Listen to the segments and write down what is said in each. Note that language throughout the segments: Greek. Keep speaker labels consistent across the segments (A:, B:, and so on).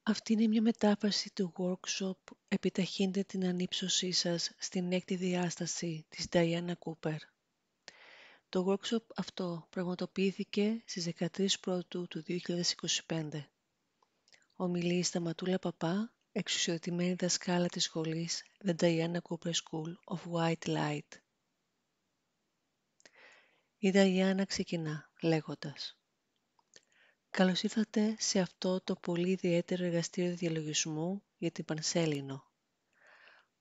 A: Αυτή είναι μια μετάφραση του workshop «Επιταχύντε την ανύψωσή σας» στην έκτη διάσταση της Diana Cooper. Το workshop αυτό πραγματοποιήθηκε στις 13 Πρώτου του 2025. Ομιλεί η Σταματούλα Παπά, εξουσιοδοτημένη δασκάλα της σχολής The Diana Cooper School of White Light. Η Diana ξεκινά λέγοντας: «Καλώς ήρθατε σε αυτό το πολύ ιδιαίτερο εργαστήριο διαλογισμού για την Πανσέλινο.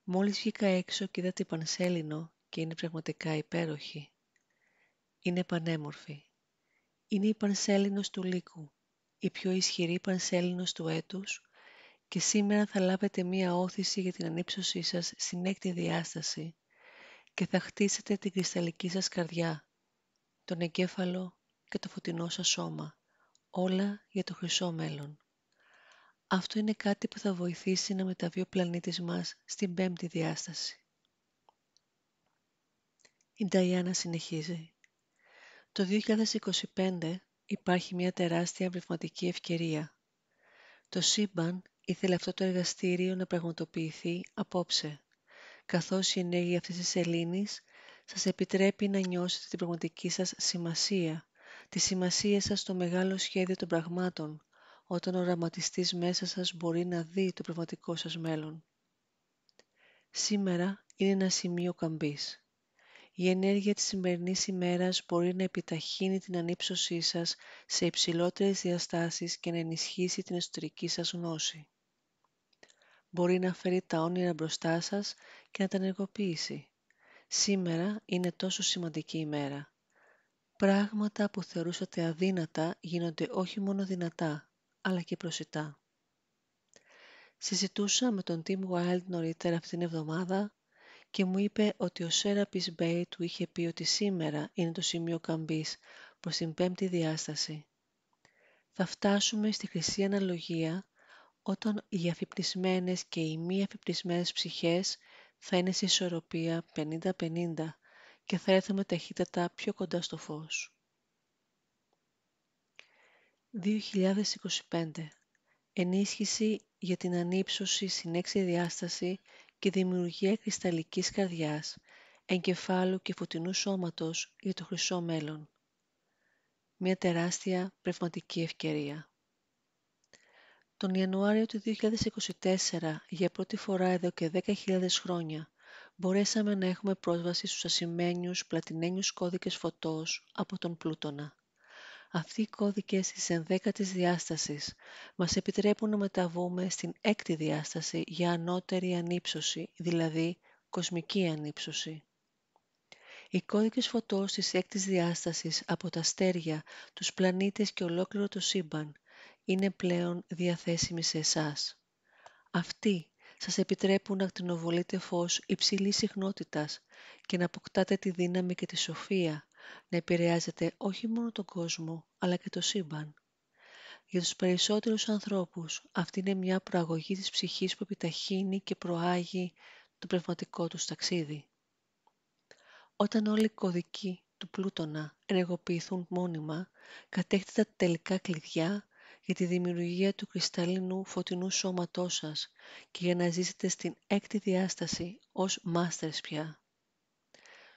A: Μόλις βγήκα έξω και είδα την Πανσέλινο και είναι πραγματικά υπέροχη. Είναι πανέμορφη. Είναι η Πανσέλινος του Λύκου, η πιο ισχυρή Πανσέλινος του έτους, και σήμερα θα λάβετε μία όθηση για την ανύψωσή σας στην έκτη διάσταση και θα χτίσετε την κρυσταλλική σας καρδιά, τον εγκέφαλο και το φωτεινό σας σώμα, όλα για το χρυσό μέλλον. Αυτό είναι κάτι που θα βοηθήσει να μεταβεί ο πλανήτης μας στην πέμπτη διάσταση». Η Νταϊάννα συνεχίζει: «Το 2025 υπάρχει μια τεράστια πνευματική ευκαιρία. Το σύμπαν ήθελε αυτό το εργαστήριο να πραγματοποιηθεί απόψε, καθώς η ενέργεια αυτής της σελήνης σας επιτρέπει να νιώσετε την πραγματική σας σημασία, τη σημασία σας στο μεγάλο σχέδιο των πραγμάτων, όταν ο οραματιστής μέσα σας μπορεί να δει το πραγματικό σας μέλλον. Σήμερα είναι ένα σημείο καμπής. Η ενέργεια της σημερινής ημέρας μπορεί να επιταχύνει την ανύψωσή σας σε υψηλότερες διαστάσεις και να ενισχύσει την εσωτερική σας γνώση. Μπορεί να φέρει τα όνειρα μπροστά σας και να τα ενεργοποιήσει. Σήμερα είναι τόσο σημαντική ημέρα. Πράγματα που θεωρούσατε αδύνατα γίνονται όχι μόνο δυνατά, αλλά και προσιτά». Συζητούσα με τον Tim Wild νωρίτερα αυτήν την εβδομάδα και μου είπε ότι ο Σέραπις Μπέι του είχε πει ότι σήμερα είναι το σημείο καμπής προς την πέμπτη διάσταση. Θα φτάσουμε στη χρυσή αναλογία όταν οι αφυπνισμένες και οι μη αφυπνισμένες ψυχές θα είναι σε ισορροπία 50-50 και θα έρθουμε ταχύτατα πιο κοντά στο φως. 2025. Ενίσχυση για την ανύψωση στην έξι διάσταση και δημιουργία κρυσταλλικής καρδιάς, εγκεφάλου και φωτεινού σώματος για το χρυσό μέλλον. Μια τεράστια πνευματική ευκαιρία. Τον Ιανουάριο του 2024, για πρώτη φορά εδώ και 10.000 χρόνια, μπορέσαμε να έχουμε πρόσβαση στους ασημένιους πλατινένιους κώδικες φωτός από τον Πλούτονα. Αυτοί οι κώδικες της ενδέκατης διάστασης μας επιτρέπουν να μεταβούμε στην έκτη διάσταση για ανώτερη ανύψωση, δηλαδή κοσμική ανύψωση. Οι κώδικες φωτός της έκτης διάστασης από τα αστέρια, τους πλανήτες και ολόκληρο το σύμπαν είναι πλέον διαθέσιμοι σε εσάς. Αυτοί σας επιτρέπουν να ακτινοβολείτε φως υψηλής συχνότητας και να αποκτάτε τη δύναμη και τη σοφία να επηρεάζετε όχι μόνο τον κόσμο, αλλά και το σύμπαν. Για τους περισσότερους ανθρώπους, αυτή είναι μια προαγωγή της ψυχής που επιταχύνει και προάγει το πνευματικό τους ταξίδι. Όταν όλοι οι κωδικοί του Πλούτονα ενεργοποιηθούν μόνιμα, κατέχετε τα τελικά κλειδιά για τη δημιουργία του κρυσταλλίνου φωτεινού σώματός σας και για να ζήσετε στην έκτη διάσταση ως μάστερς πια.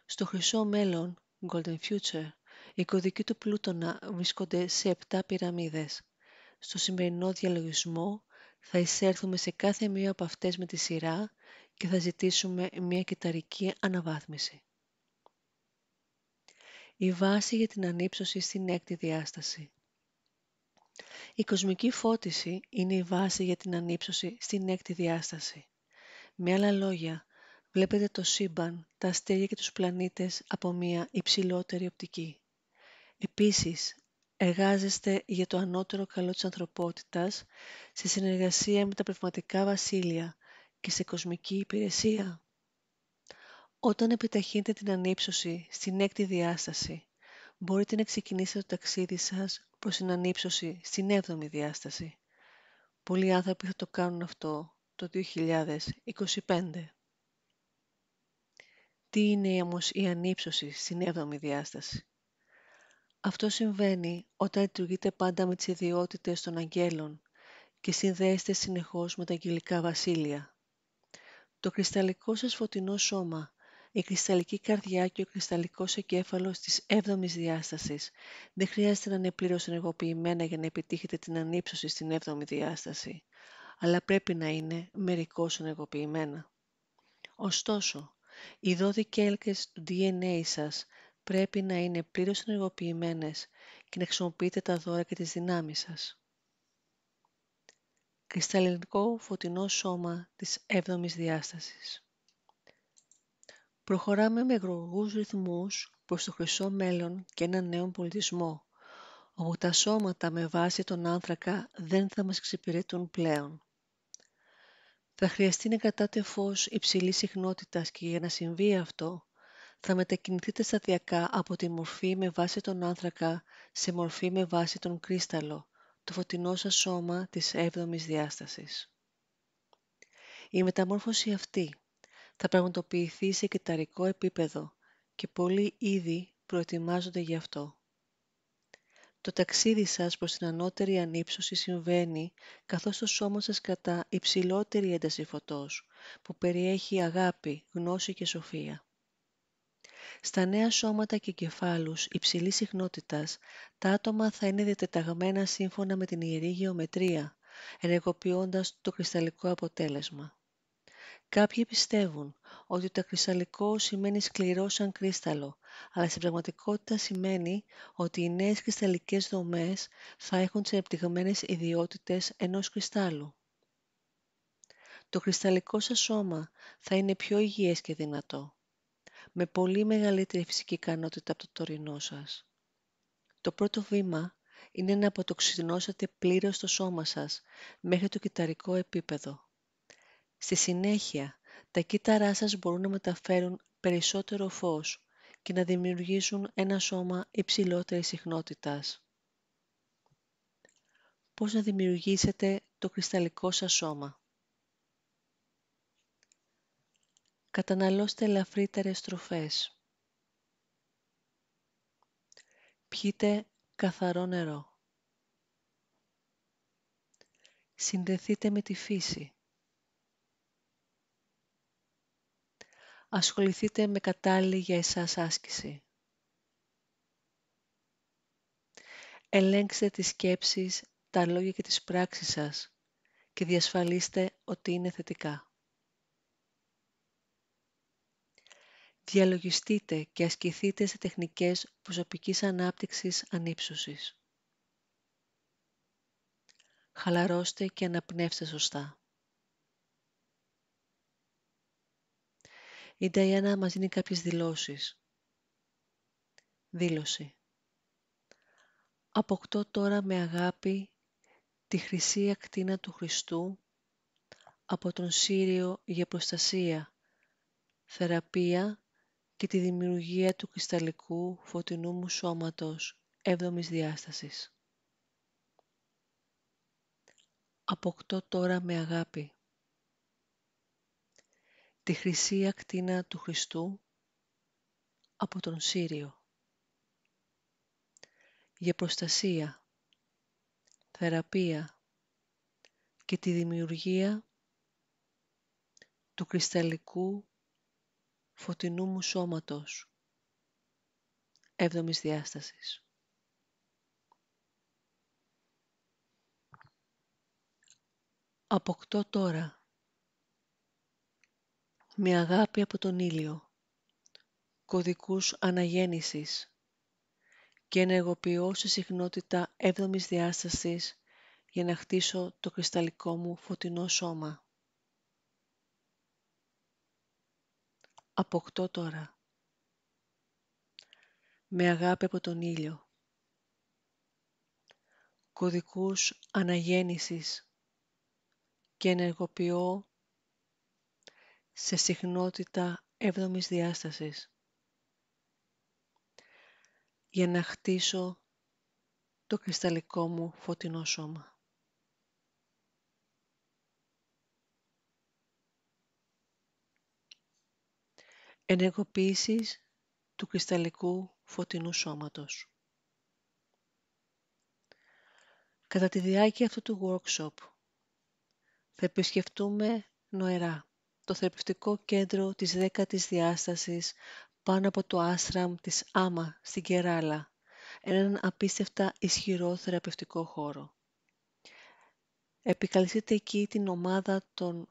A: Στο χρυσό μέλλον, Golden Future, οι κωδικοί του Πλούτονα βρίσκονται σε 7 πυραμίδες. Στο σημερινό διαλογισμό θα εισέλθουμε σε κάθε μία από αυτές με τη σειρά και θα ζητήσουμε μια κυταρική αναβάθμιση. Η βάση για την ανύψωση στην έκτη διάσταση. Η κοσμική φώτιση είναι η βάση για την ανύψωση στην έκτη διάσταση. Με άλλα λόγια, βλέπετε το σύμπαν, τα αστέρια και τους πλανήτες από μια υψηλότερη οπτική. Επίσης, εργάζεστε για το ανώτερο καλό της ανθρωπότητας σε συνεργασία με τα πνευματικά βασίλεια και σε κοσμική υπηρεσία. Όταν επιταχύνετε την ανύψωση στην έκτη διάσταση, μπορείτε να ξεκινήσετε το ταξίδι σας προς την ανύψωση στην 7η διάσταση. Πολλοί άνθρωποι θα το κάνουν αυτό το 2025. Τι είναι όμως η ανύψωση στην 7η διάσταση? Αυτό συμβαίνει όταν λειτουργείτε πάντα με τις ιδιότητες των αγγέλων και συνδέεστε συνεχώς με τα αγγελικά βασίλεια. Το κρυσταλλικό σας φωτεινό σώμα, η κρυσταλλική καρδιά και ο κρυσταλλικός εγκέφαλος της 7ης διάστασης δεν χρειάζεται να είναι πλήρως ενεργοποιημένα για να επιτύχετε την ανύψωση στην 7η διάσταση, αλλά πρέπει να είναι μερικώς ενεργοποιημένα. Ωστόσο, οι 12 έλκες του DNA σας πρέπει να είναι πλήρως ενεργοποιημένες και να χρησιμοποιείτε τα δώρα και τις δυνάμεις σας. Κρυσταλλικό φωτεινό σώμα της 7ης διάστασης. Προχωράμε με γοργούς ρυθμούς προς το χρυσό μέλλον και έναν νέο πολιτισμό, όπου τα σώματα με βάση τον άνθρακα δεν θα μας εξυπηρετούν πλέον. Θα χρειαστεί να κρατάτε φως υψηλής συχνότητας και για να συμβεί αυτό, θα μετακινηθείτε σταδιακά από τη μορφή με βάση τον άνθρακα σε μορφή με βάση τον κρύσταλλο, το φωτεινό σας σώμα της 7ης διάστασης. Η μεταμόρφωση αυτή θα πραγματοποιηθεί σε κυταρικό επίπεδο και πολλοί ήδη προετοιμάζονται γι' αυτό. Το ταξίδι σας προς την ανώτερη ανύψωση συμβαίνει καθώς το σώμα σας κρατά υψηλότερη ένταση φωτός, που περιέχει αγάπη, γνώση και σοφία. Στα νέα σώματα και κεφάλους υψηλής συχνότητας, τα άτομα θα είναι διατεταγμένα σύμφωνα με την ιερή γεωμετρία, ενεργοποιώντας το κρυσταλλικό αποτέλεσμα. Κάποιοι πιστεύουν ότι το κρυσταλλικό σημαίνει σκληρό σαν κρύσταλλο, αλλά στην πραγματικότητα σημαίνει ότι οι νέες κρυσταλλικές δομές θα έχουν τις ανεπτυγμένες ιδιότητες ενός κρυστάλλου. Το κρυσταλλικό σας σώμα θα είναι πιο υγιές και δυνατό, με πολύ μεγαλύτερη φυσική ικανότητα από το τωρινό σας. Το πρώτο βήμα είναι να αποτοξινώσετε πλήρως το σώμα σας μέχρι το κυταρικό επίπεδο. Στη συνέχεια, τα κύτταρά σας μπορούν να μεταφέρουν περισσότερο φως και να δημιουργήσουν ένα σώμα υψηλότερης συχνότητας. Πώς να δημιουργήσετε το κρυσταλλικό σας σώμα? Καταναλώστε ελαφρύτερες τροφές. Πιείτε καθαρό νερό. Συνδεθείτε με τη φύση. Ασχοληθείτε με κατάλληλη για εσάς άσκηση. Ελέγξτε τις σκέψεις, τα λόγια και τις πράξεις σας και διασφαλίστε ότι είναι θετικά. Διαλογιστείτε και ασκηθείτε σε τεχνικές προσωπικής ανάπτυξης ανύψωσης. Χαλαρώστε και αναπνεύστε σωστά. Η Νταϊάννα μας δίνει κάποιες δηλώσεις. Δήλωση. Αποκτώ τώρα με αγάπη τη χρυσή ακτίνα του Χριστού από τον Σύριο για προστασία, θεραπεία και τη δημιουργία του κρυσταλλικού φωτεινού μου σώματος 7ης διάστασης. Αποκτώ τώρα με αγάπη τη χρυσή ακτίνα του Χριστού από τον Σύριο για προστασία, θεραπεία και τη δημιουργία του κρυσταλλικού φωτεινού μου σώματος 7ης διάστασης. Αποκτώ τώρα με αγάπη από τον ήλιο κωδικούς αναγέννησης και ενεργοποιώ σε συχνότητα 7ης διάστασης για να χτίσω το κρυσταλλικό μου φωτεινό σώμα. Αποκτώ τώρα με αγάπη από τον ήλιο κωδικούς αναγέννησης και ενεργοποιώ σε συχνότητα 7ης διάστασης για να χτίσω το κρυσταλλικό μου φωτεινό σώμα. Ενεργοποίησης του κρυσταλλικού φωτεινού σώματος. Κατά τη διάρκεια αυτού του workshop Θα επισκεφτούμε νοερά το θεραπευτικό κέντρο της 10ης διάστασης πάνω από το άστραμ της Άμα στην Κεράλα, έναν απίστευτα ισχυρό θεραπευτικό χώρο. Επικαλεστείτε εκεί την ομάδα των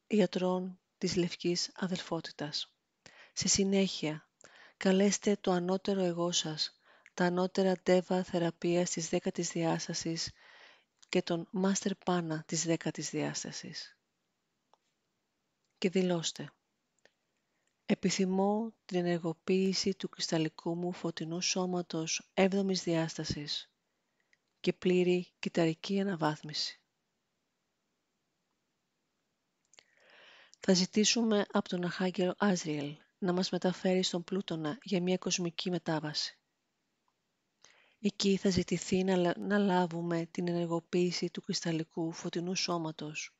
A: ιατρών της Λευκής Αδελφότητας. Στη συνέχεια, καλέστε το ανώτερο εγώ σας, τα ανώτερα ντέβα θεραπείας της 10ης διάστασης και τον Μάστερ Πάνα της 10ης διάστασης. Και δηλώστε: επιθυμώ την ενεργοποίηση του κρυσταλλικού μου φωτεινού σώματος 7ης διάστασης και πλήρη κυταρική αναβάθμιση. Θα ζητήσουμε από τον Αρχάγγελο Άζριελ να μας μεταφέρει στον Πλούτονα για μια κοσμική μετάβαση. Εκεί θα ζητηθεί να λάβουμε την ενεργοποίηση του κρυσταλλικού φωτεινού σώματος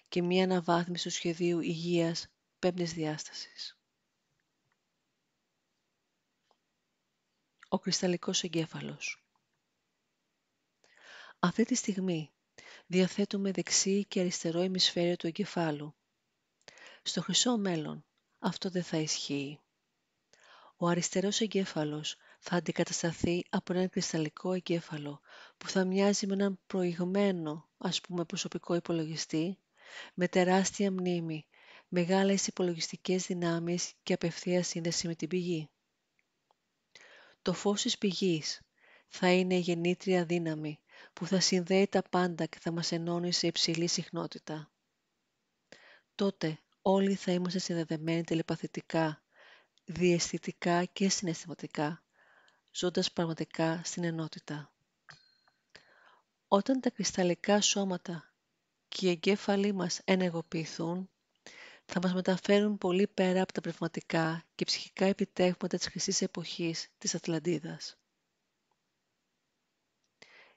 A: και μια αναβάθμιση του σχεδίου υγείας 5ης διάστασης. Ο κρυσταλλικός εγκέφαλος. Αυτή τη στιγμή διαθέτουμε δεξί και αριστερό ημισφαίριο του εγκεφάλου. Στο χρυσό μέλλον αυτό δεν θα ισχύει. Ο αριστερός εγκέφαλος θα αντικατασταθεί από έναν κρυσταλλικό εγκέφαλο που θα μοιάζει με έναν προηγμένο, προσωπικό υπολογιστή, με τεράστια μνήμη, μεγάλες υπολογιστικές δυνάμεις και απευθείας σύνδεση με την πηγή. Το φως της πηγής θα είναι η γεννήτρια δύναμη που θα συνδέει τα πάντα και θα μας ενώνει σε υψηλή συχνότητα. Τότε όλοι θα είμαστε συνδεδεμένοι τηλεπαθητικά, διαισθητικά και συναισθηματικά, ζώντας πραγματικά στην ενότητα. Όταν τα κρυσταλλικά σώματα και οι εγκέφαλοι μας ενεργοποιηθούν, θα μας μεταφέρουν πολύ πέρα από τα πνευματικά και ψυχικά επιτεύγματα της χρυσής εποχής της Ατλαντίδας.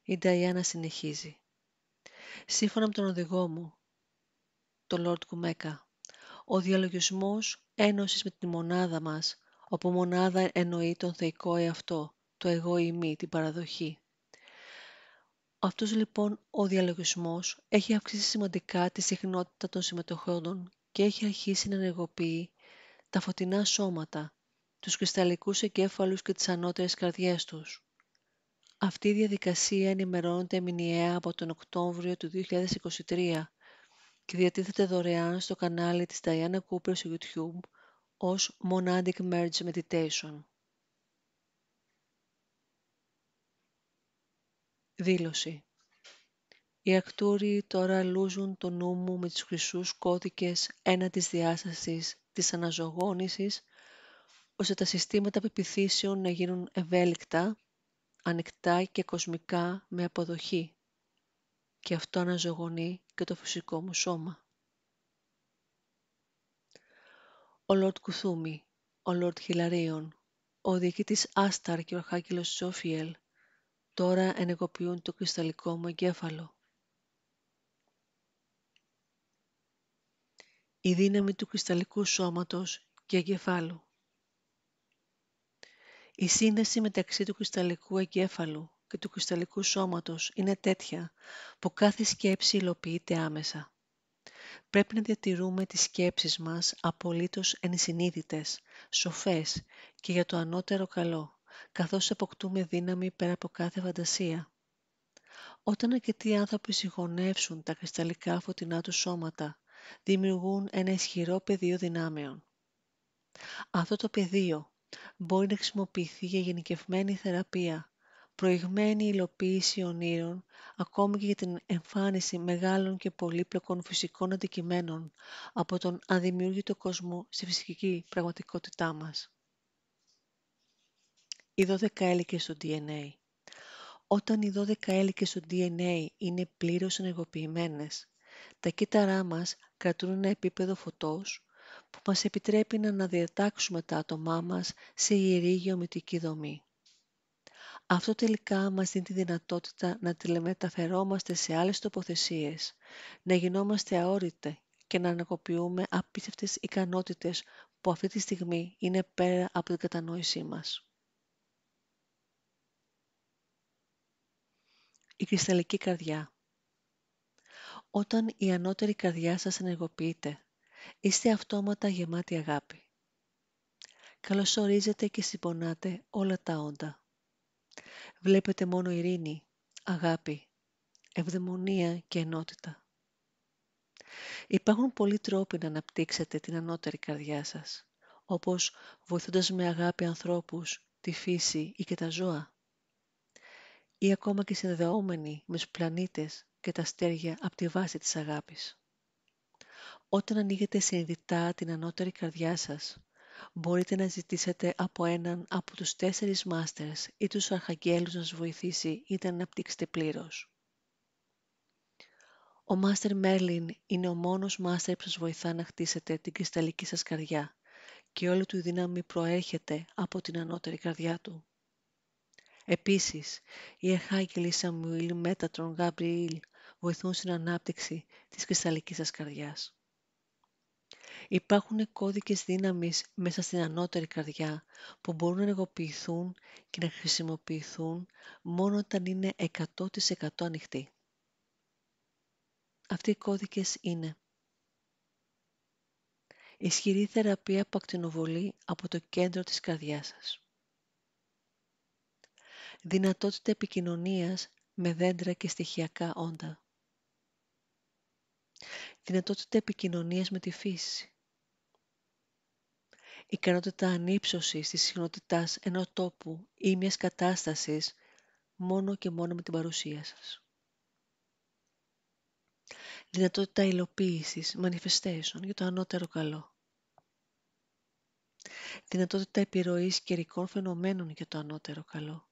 A: Η Νταϊάννα συνεχίζει. Σύμφωνα με τον οδηγό μου, τον Λόρντ Κουμέκα, ο διαλογισμός ένωσης με τη μονάδα μας, όπου μονάδα εννοεί τον θεϊκό εαυτό, το εγώ ημί, την παραδοχή. Αυτός λοιπόν ο διαλογισμός έχει αυξήσει σημαντικά τη συχνότητα των συμμετοχόντων και έχει αρχίσει να ενεργοποιεί τα φωτεινά σώματα, τους κρυσταλλικούς εγκέφαλους και τις ανώτερες καρδιές τους. Αυτή η διαδικασία ενημερώνεται μηνιαία από τον Οκτώβριο του 2023 και διατίθεται δωρεάν στο κανάλι της Diana Cooper στο YouTube ως Monadic Merge Meditation. Δήλωση. Οι Αρκτούριοι τώρα λούζουν το νου μου με τους χρυσούς κώδικες ένατης διάστασης της αναζωογόνησης, ώστε τα συστήματα πεποιθήσεων να γίνουν ευέλικτα, ανοιχτά και κοσμικά με αποδοχή. Και αυτό αναζωογονεί και το φυσικό μου σώμα. Ο Λορντ Κουθούμι, ο Λορντ Χιλαρίων, ο διοικητής Άσταρ και ο Αρχάγγελος Ζόφιελ τώρα ενεργοποιούν το κρυσταλλικό μου εγκέφαλο. Η δύναμη του κρυσταλλικού σώματος και εγκεφάλου. Η σύνδεση μεταξύ του κρυσταλλικού εγκέφαλου και του κρυσταλλικού σώματος είναι τέτοια που κάθε σκέψη υλοποιείται άμεσα. Πρέπει να διατηρούμε τις σκέψεις μας απολύτως ενσυνείδητες, σοφές και για το ανώτερο καλό, καθώς αποκτούμε δύναμη πέρα από κάθε φαντασία. Όταν αρκετοί άνθρωποι συγχωνεύσουν τα κρυσταλλικά φωτεινά του σώματα, δημιουργούν ένα ισχυρό πεδίο δυνάμεων. Αυτό το πεδίο μπορεί να χρησιμοποιηθεί για γενικευμένη θεραπεία, προηγμένη υλοποίηση ονείρων, ακόμη και για την εμφάνιση μεγάλων και πολύπλοκων φυσικών αντικειμένων από τον αδημιούργητο κόσμο στη φυσική πραγματικότητά μας. Οι 12 έλικες στο DNA. Όταν οι 12 έλικες στο DNA είναι πλήρως ενεργοποιημένες, τα κύτταρά μας κρατούν ένα επίπεδο φωτός που μας επιτρέπει να αναδιατάξουμε τα άτομά μας σε ιερή γεωμετρική δομή. Αυτό τελικά μας δίνει τη δυνατότητα να τηλεμεταφερόμαστε σε άλλες τοποθεσίες, να γινόμαστε αόρυτοι και να ανακοποιούμε απίστευτες ικανότητες που αυτή τη στιγμή είναι πέρα από την κατανόησή μας. Η κρυσταλλική καρδιά. Όταν η ανώτερη καρδιά σας ενεργοποιείται, είστε αυτόματα γεμάτοι αγάπη. Καλωσορίζετε και συμπονάτε όλα τα όντα. Βλέπετε μόνο ειρήνη, αγάπη, ευδαιμονία και ενότητα. Υπάρχουν πολλοί τρόποι να αναπτύξετε την ανώτερη καρδιά σας, όπως βοηθώντας με αγάπη ανθρώπους, τη φύση ή και τα ζώα, ή ακόμα και συνδεόμενοι με τους πλανήτες και τα αστέρια από τη βάση της αγάπης. Όταν ανοίγετε συνειδητά την ανώτερη καρδιά σας, μπορείτε να ζητήσετε από έναν από τους 4 μάστερς ή τους αρχαγγέλους να σας βοηθήσει ή να αναπτύξετε πλήρως. Ο Μάστερ Μέρλιν είναι ο μόνος μάστερ που σας βοηθά να χτίσετε την κρυσταλλική σας καρδιά και όλη του η δύναμη προέρχεται από την ανώτερη καρδιά του. Επίσης, οι αρχάγγελοι Σαμουήλ, Μέτατρον, Γαμπριήλ βοηθούν στην ανάπτυξη της κρυσταλλικής σας καρδιάς. Υπάρχουν κώδικες δύναμης μέσα στην ανώτερη καρδιά που μπορούν να ενεργοποιηθούν και να χρησιμοποιηθούν μόνο όταν είναι 100% ανοιχτοί. Αυτοί οι κώδικες είναι ισχυρή θεραπεία που ακτινοβολεί από το κέντρο της καρδιάς σας. Δυνατότητα επικοινωνίας με δέντρα και στοιχειακά όντα. Δυνατότητα επικοινωνίας με τη φύση. Ικανότητα ανύψωσης της συχνότητας ενός τόπου ή μιας κατάστασης μόνο και μόνο με την παρουσία σας. Δυνατότητα υλοποίησης, manifestation για το ανώτερο καλό. Δυνατότητα επιρροής καιρικών φαινομένων για το ανώτερο καλό.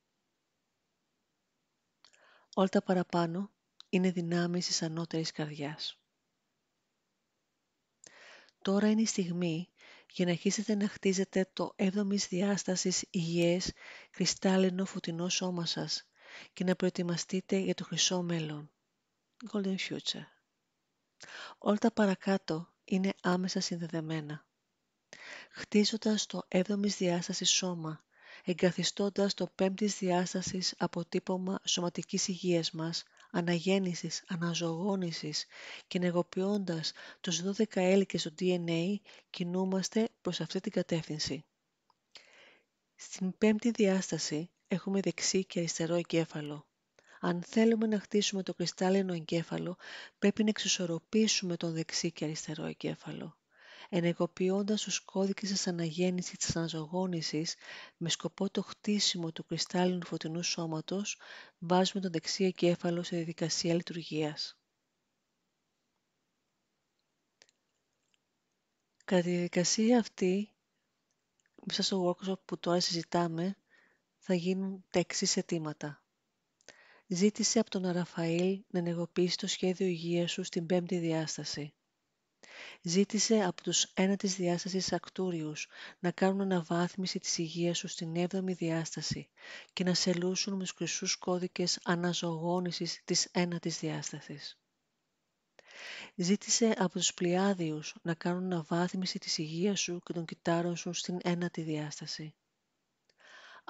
A: Όλα τα παραπάνω είναι δυνάμεις της ανώτερης καρδιάς. Τώρα είναι η στιγμή για να αρχίσετε να χτίζετε το 7ης διάστασης υγιές κρυστάλλινο φωτεινό σώμα σας και να προετοιμαστείτε για το χρυσό μέλλον. Golden Future. Όλα τα παρακάτω είναι άμεσα συνδεδεμένα. Χτίζοντας το 7ης διάστασης σώμα, εγκαθιστώντας το 5ης διάστασης αποτύπωμα σωματικής υγείας μας, αναγέννησης, αναζωογόνησης και ενεργοποιώντας τους 12 έλικες του DNA, κινούμαστε προς αυτή την κατεύθυνση. Στην 5η διάσταση έχουμε δεξί και αριστερό εγκέφαλο. Αν θέλουμε να χτίσουμε το κρυστάλλινο εγκέφαλο, πρέπει να εξισορροπήσουμε τον δεξί και αριστερό εγκέφαλο, ενεργοποιώντας τους κώδικες της αναγέννησης της αναζωογόνησης με σκοπό το χτίσιμο του κρυστάλλινου φωτεινού σώματος, βάζουμε τον δεξί εγκέφαλο σε διαδικασία λειτουργίας. Κατά τη διαδικασία αυτή, μέσα στο workshop που τώρα συζητάμε, θα γίνουν τα εξής αιτήματα. Ζήτησε από τον Ραφαήλ να ενεργοποιήσει το σχέδιο υγείας σου στην 5η διάσταση. Ζήτησε από τους ένατης διάστασης Ακτούριους να κάνουν αναβάθμιση της υγείας σου στην 7η διάσταση και να σε λούσουν με τους χρυσούς κώδικες αναζωογόνησης της ένατης διάστασης. Ζήτησε από τους Πλειάδιους να κάνουν αναβάθμιση της υγείας σου και των κυτάρων σου στην ένατη διάσταση.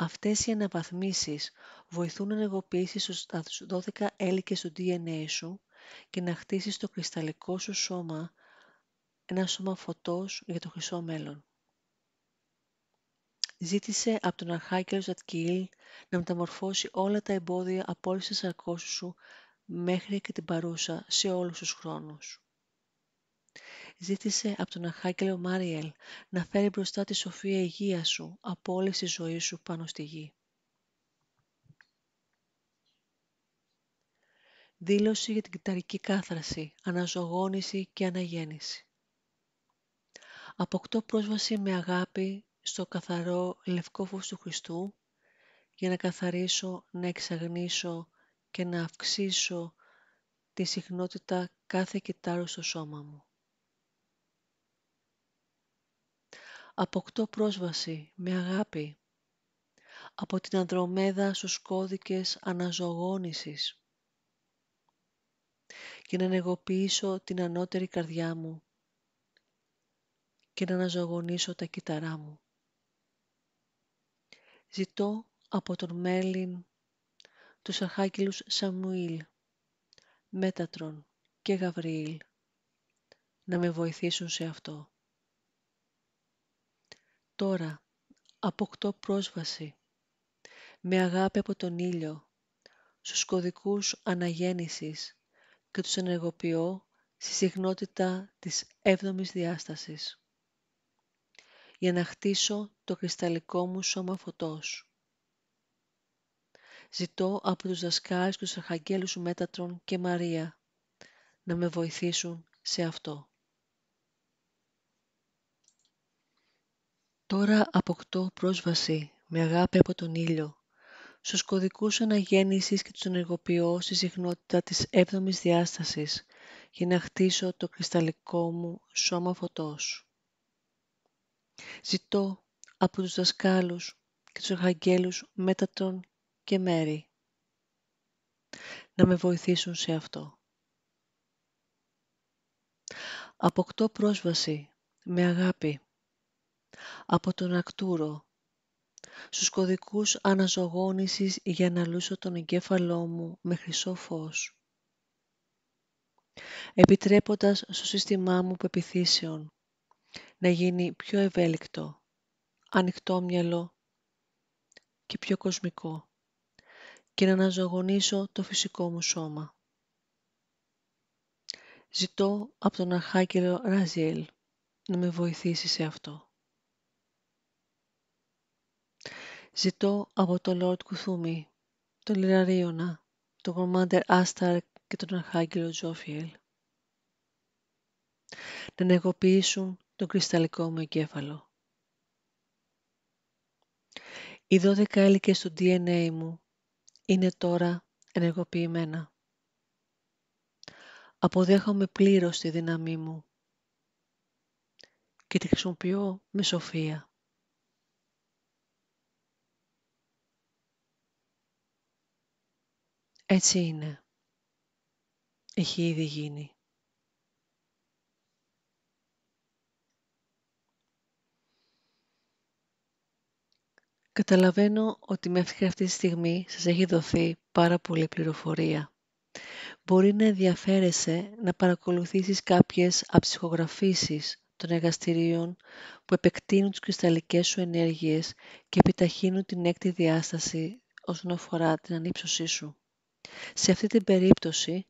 A: Αυτές οι αναβαθμίσεις βοηθούν να ενεργοποιήσεις τους 12 έλικες του DNA σου και να χτίσεις το κρυσταλλικό σου σώμα, ένα σώμα φωτός για το χρυσό μέλλον. Ζήτησε από τον Αρχάγγελο Ζατκιήλ να μεταμορφώσει όλα τα εμπόδια από όλες τις σαρκώσεις σου μέχρι και την παρούσα σε όλους τους χρόνους. Ζήτησε από τον Αρχάγγελο Μάριελ να φέρει μπροστά τη σοφία υγεία σου από όλες τη ζωή σου πάνω στη γη. Δήλωση για την κυταρική κάθραση, αναζωογόνηση και αναγέννηση. Αποκτώ πρόσβαση με αγάπη στο καθαρό λευκό φως του Χριστού για να καθαρίσω, να εξαγνίσω και να αυξήσω τη συχνότητα κάθε κυτάρου στο σώμα μου. Αποκτώ πρόσβαση με αγάπη από την Ανδρομέδα στους κώδικες αναζωογόνησης και να ενεργοποιήσω την ανώτερη καρδιά μου και να αναζωογονήσω τα κύτταρά μου. Ζητώ από τον Μέρλιν, τους αρχάγγελους Σαμουήλ, Μέτατρον και Γαβριήλ να με βοηθήσουν σε αυτό. Τώρα αποκτώ πρόσβαση με αγάπη από τον ήλιο στους κωδικούς αναγέννησης και τους ενεργοποιώ στη συχνότητα της 7ης διάστασης για να χτίσω το κρυσταλλικό μου σώμα φωτός. Ζητώ από τους δασκάλους και τους αρχαγγέλους Μέτατρον και Μαρία να με βοηθήσουν σε αυτό. Τώρα αποκτώ πρόσβαση με αγάπη από τον ήλιο στους κωδικούς αναγέννησης και τους ενεργοποιώ στη συχνότητα της 7ης διάστασης για να χτίσω το κρυσταλλικό μου σώμα φωτός. Ζητώ από τους δασκάλους και τους αρχαγγέλους Μέτατρον και Μέρη να με βοηθήσουν σε αυτό. Αποκτώ πρόσβαση με αγάπη από τον Αρκτούρο στους κωδικούς αναζωογόνησης για να λούσω τον εγκέφαλό μου με χρυσό φως, επιτρέποντας στο σύστημά μου πεποιθήσεων να γίνει πιο ευέλικτο, ανοιχτόμυαλο και πιο κοσμικό και να αναζωογονήσω το φυσικό μου σώμα. Ζητώ από τον Αρχάγγελο Ραζιέλ να με βοηθήσει σε αυτό. Ζητώ από τον Λόρντ Κουθούμι, τον Λιραρίωνα, τον Κομμάντερ Άσταρ και τον Αρχάγγελο Τζόφιελ να ενεργοποιήσουν τον κρυσταλλικό μου εγκέφαλο. Οι 12 έλικες του DNA μου είναι τώρα ενεργοποιημένα. Αποδέχομαι πλήρως τη δύναμή μου και τη χρησιμοποιώ με σοφία. Έτσι είναι. Έχει ήδη γίνει. Καταλαβαίνω ότι μέχρι αυτή τη στιγμή σας έχει δοθεί πάρα πολλή πληροφορία. Μπορεί να ενδιαφέρεσαι να παρακολουθήσεις κάποιες αψυχογραφήσεις των εργαστηρίων που επεκτείνουν τις κρυσταλλικές σου ενέργειες και επιταχύνουν την έκτη διάσταση όσον αφορά την ανύψωσή σου. Σε αυτή την περίπτωση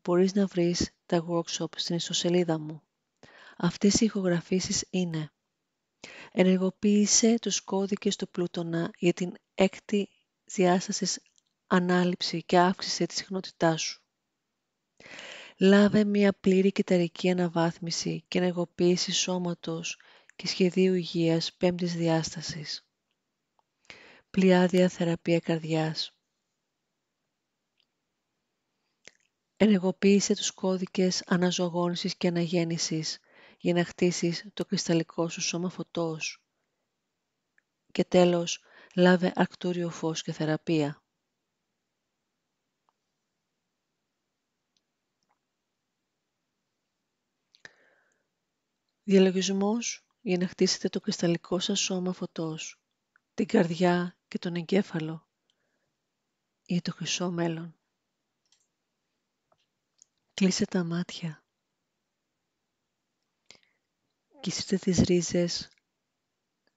A: μπορείς να βρεις τα workshop στην ιστοσελίδα μου. Αυτές οι ηχογραφήσεις είναι: ενεργοποίησε τους κώδικες του Πλούτονα για την έκτη διάσταση ανάληψη και αύξηση της συχνότητάς σου. Λάβε μια πλήρη κυταρική αναβάθμιση και ενεργοποίηση σώματος και σχεδίου υγείας πέμπτης διάστασης. Πλειάδια θεραπεία καρδιάς. Ενεργοποίησε τους κώδικες αναζωογόνησης και αναγέννησης για να χτίσεις το κρυσταλλικό σου σώμα φωτός. Και τέλος, λάβε αρκτούριο φως και θεραπεία. Διαλογισμός για να χτίσετε το κρυσταλλικό σας σώμα φωτός, την καρδιά και τον εγκέφαλο για το χρυσό μέλλον. Κλείστε τα μάτια. Κύσετε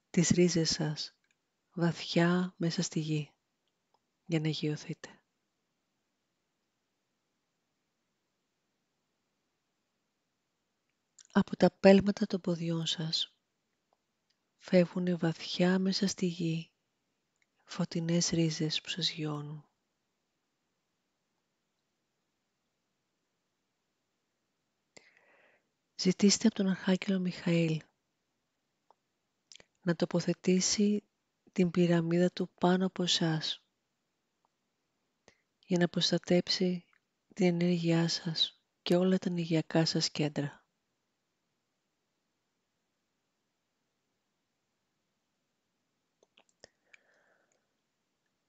A: τις ρίζες σας βαθιά μέσα στη γη για να γειωθείτε. Από τα πέλματα των ποδιών σας φεύγουν βαθιά μέσα στη γη φωτεινές ρίζες που σας γιώνουν. Ζητήστε από τον Αρχάγγελο Μιχαήλ να τοποθετήσει την πυραμίδα του πάνω από εσάς για να προστατέψει την ενέργειά σας και όλα τα ενεργειακά σας κέντρα.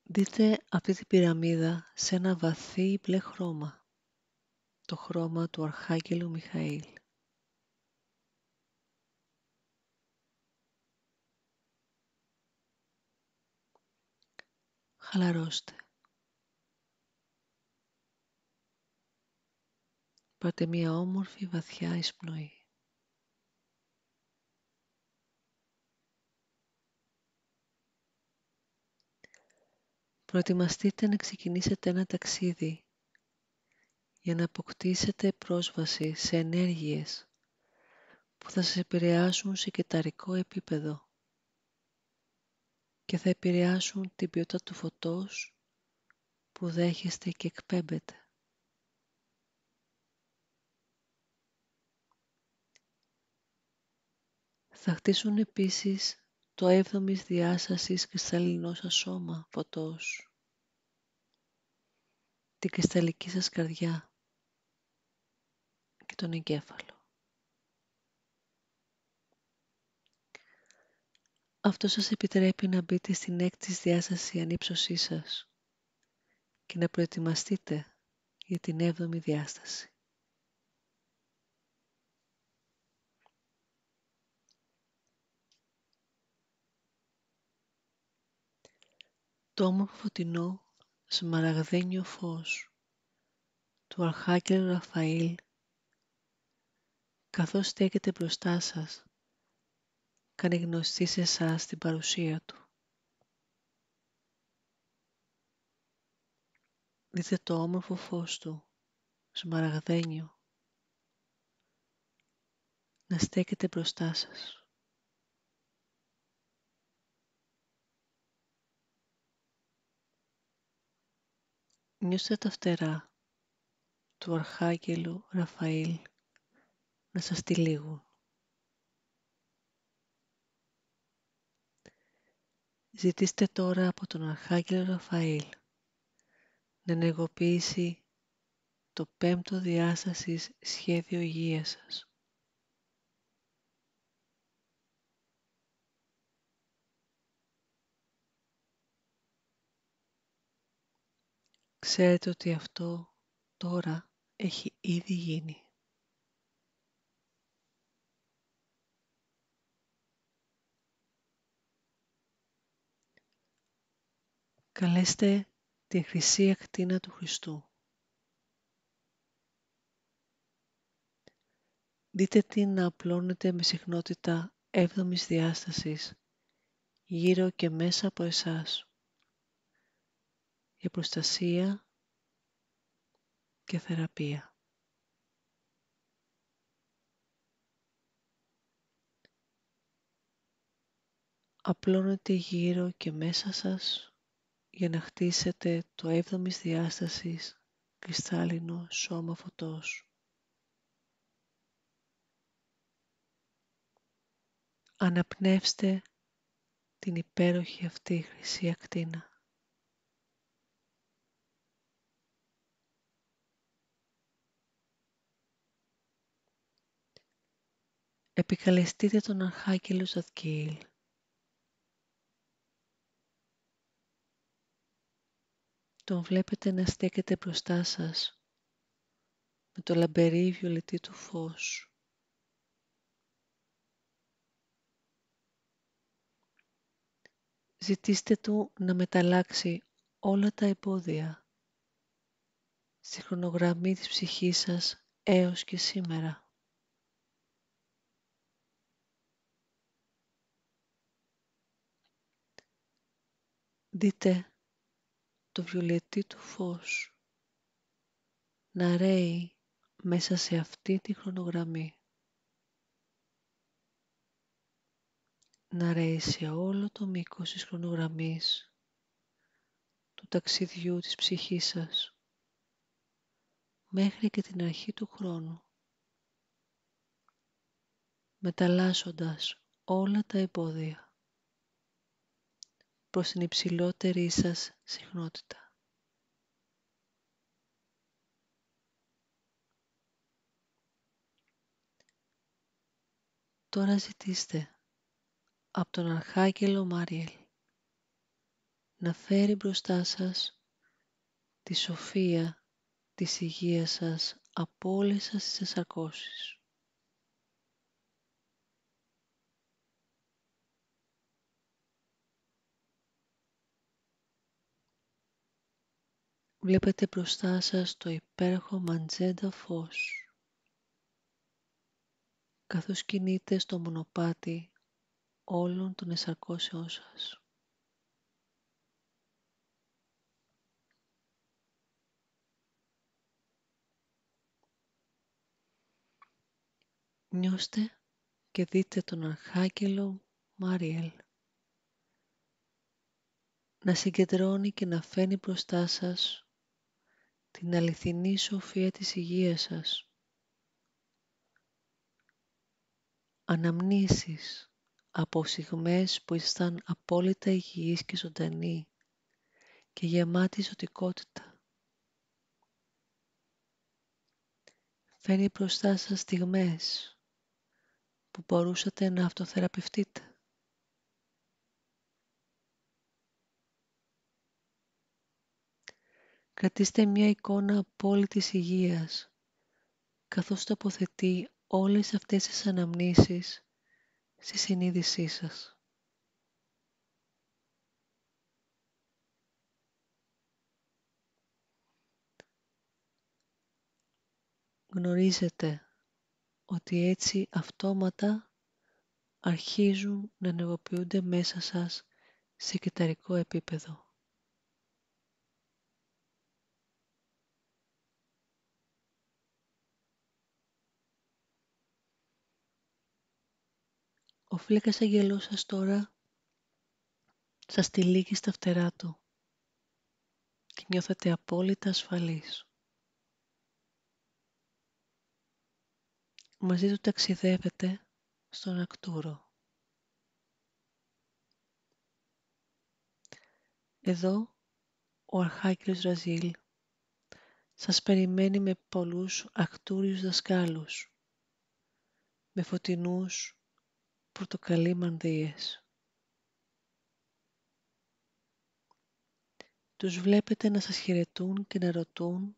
A: Δείτε αυτή την πυραμίδα σε ένα βαθύ μπλε χρώμα, το χρώμα του Αρχάγγελου Μιχαήλ. Χαλαρώστε. Πάρτε μία όμορφη βαθιά εισπνοή. Προετοιμαστείτε να ξεκινήσετε ένα ταξίδι για να αποκτήσετε πρόσβαση σε ενέργειες που θα σας επηρεάσουν σε κυταρικό επίπεδο και θα επηρεάσουν την ποιότητα του φωτός που δέχεστε και εκπέμπετε. Θα χτίσουν επίσης το 7ης διάστασης κρυσταλλινό σας σώμα φωτός, την κρυσταλλική σας καρδιά και τον εγκέφαλο. Αυτό σας επιτρέπει να μπείτε στην 6η διάσταση ανύψωσή σας και να προετοιμαστείτε για την 7η διάσταση. Το όμορφο φωτεινό σμαραγδένιο φως του Αρχάγγελου Ραφαήλ, καθώς στέκεται μπροστά σας, κάνει γνωστή σε εσάς την παρουσία του. Δείτε το όμορφο φως του, σμαραγδένιο, να στέκεται μπροστά σας. Νιώστε τα φτερά του Αρχάγγελου Ραφαήλ να σας τυλίγουν. Ζητήστε τώρα από τον Αρχάγγελο Ραφαήλ να ενεργοποιήσει το 5ο διάστασης σχέδιο υγείας σας. Ξέρετε ότι αυτό τώρα έχει ήδη γίνει. Καλέστε τη χρυσή ακτίνα του Χριστού. Δείτε την να απλώνεται με συχνότητα 7ης διάστασης γύρω και μέσα από εσάς για προστασία και θεραπεία. Απλώνεται γύρω και μέσα σας για να χτίσετε το 7ης διάστασης κρυστάλλινο σώμα φωτός. Αναπνεύστε την υπέροχη αυτή χρυσή ακτίνα. Επικαλεστείτε τον Αρχάγγελο Ζαδκιήλ. Τον βλέπετε να στέκεται μπροστά σας με το λαμπερή βιολετή του φως. Ζητήστε του να μεταλλάξει όλα τα εμπόδια στη χρονογραμμή της ψυχής σας έως και σήμερα. Δείτε το βιολετή του φως να ρέει μέσα σε αυτή τη χρονογραμμή. Να ρέει σε όλο το μήκος της χρονογραμμής του ταξιδιού της ψυχής σας μέχρι και την αρχή του χρόνου, μεταλλάσσοντας όλα τα εμπόδια προς την υψηλότερη σας συχνότητα. Τώρα ζητήστε από τον Αρχάγγελο Μάριελ να φέρει μπροστά σας τη σοφία της υγείας σας από όλες σας τις εσαρκώσεις. Βλέπετε μπροστά σας το υπέροχο μαντζέντα φως καθώς κινείτε στο μονοπάτι όλων των εσαρκώσεών σας. Νιώστε και δείτε τον Αρχάγγελο Μάριελ να συγκεντρώνει και να φέρνει μπροστά σας την αληθινή σοφία της υγείας σας. Αναμνήσεις από στιγμές που ήσταν απόλυτα υγιείς και ζωντανοί και γεμάτοι ζωτικότητα. Φέρνει μπροστά σας στιγμές που μπορούσατε να αυτοθεραπευτείτε. Κρατήστε μια εικόνα απόλυτης υγείας, καθώς τοποθετεί όλες αυτές τις αναμνήσεις στη συνείδησή σας. Γνωρίζετε ότι έτσι αυτόματα αρχίζουν να ενεργοποιούνται μέσα σας σε κυταρικό επίπεδο. Ο φλέκας αγγελός σας τώρα σας τυλίγει στα φτερά του και νιώθετε απόλυτα ασφαλείς. Μαζί του ταξιδεύετε στον Αρκτούρο. Εδώ ο Αρχάγγελος Ραζίλ σας περιμένει με πολλούς αρκτούριους δασκάλους, με φωτεινούς πορτοκαλί μανδύες. Τους βλέπετε να σας χαιρετούν και να ρωτούν